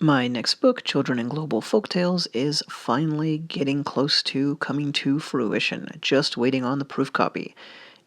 My next book, Children in Global Folktales, is finally getting close to coming to fruition, just waiting on the proof copy.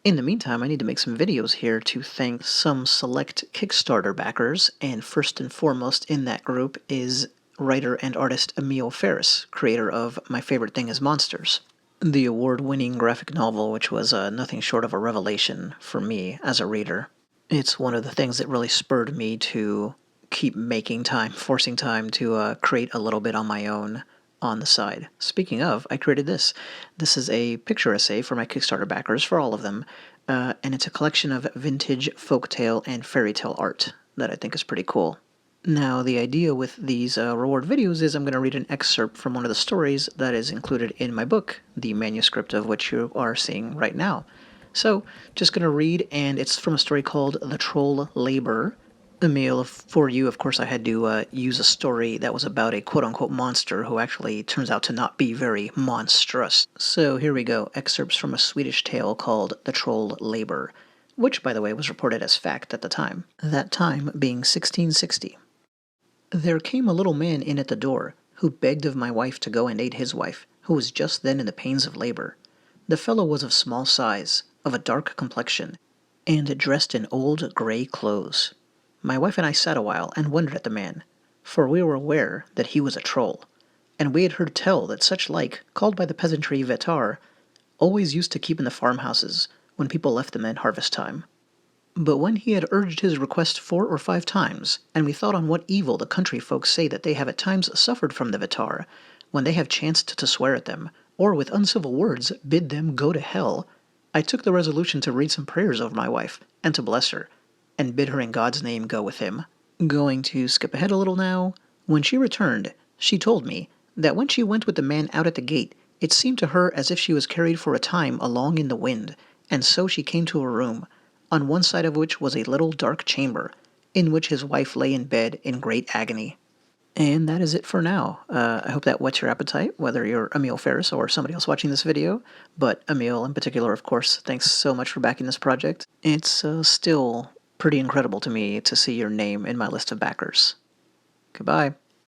In the meantime, I need to make some videos here to thank some select Kickstarter backers, and first and foremost in that group is writer and artist Emil Ferris, creator of My Favorite Thing is Monsters, the award-winning graphic novel which was nothing short of a revelation for me as a reader. It's one of the things that really spurred me to keep making time, forcing time to create a little bit on my own on the side. Speaking of, I created this. This is a picture essay for my Kickstarter backers, for all of them, and it's a collection of vintage folktale and fairy tale art that I think is pretty cool. Now, the idea with these reward videos is I'm going to read an excerpt from one of the stories that is included in my book, the manuscript of which you are seeing right now. So, just going to read, and it's from a story called The Troll Labor. Emil, for you, of course, I had to use a story that was about a quote-unquote monster who actually turns out to not be very monstrous. So here we go, excerpts from a Swedish tale called The Troll Labor, which, by the way, was reported as fact at the time. That time being 1660. There came a little man in at the door, who begged of my wife to go and aid his wife, who was just then in the pains of labor. The fellow was of small size, of a dark complexion, and dressed in old grey clothes. My wife and I sat a while and wondered at the man, for we were aware that he was a troll, and we had heard tell that such like, called by the peasantry vetar, always used to keep in the farmhouses when people left them at harvest time. But when he had urged his request 4 or 5 times, and we thought on what evil the country folks say that they have at times suffered from the vetar, when they have chanced to swear at them, or with uncivil words bid them go to hell, I took the resolution to read some prayers over my wife, and to bless her, and bid her in God's name go with him. Going to skip ahead a little now. When she returned, she told me that when she went with the man out at the gate, it seemed to her as if she was carried for a time along in the wind, and so she came to a room, on one side of which was a little dark chamber, in which his wife lay in bed in great agony. And that is it for now. I hope that whets your appetite, whether you're Emil Ferris or somebody else watching this video. But Emil in particular, of course, thanks so much for backing this project. It's still pretty incredible to me to see your name in my list of backers. Goodbye.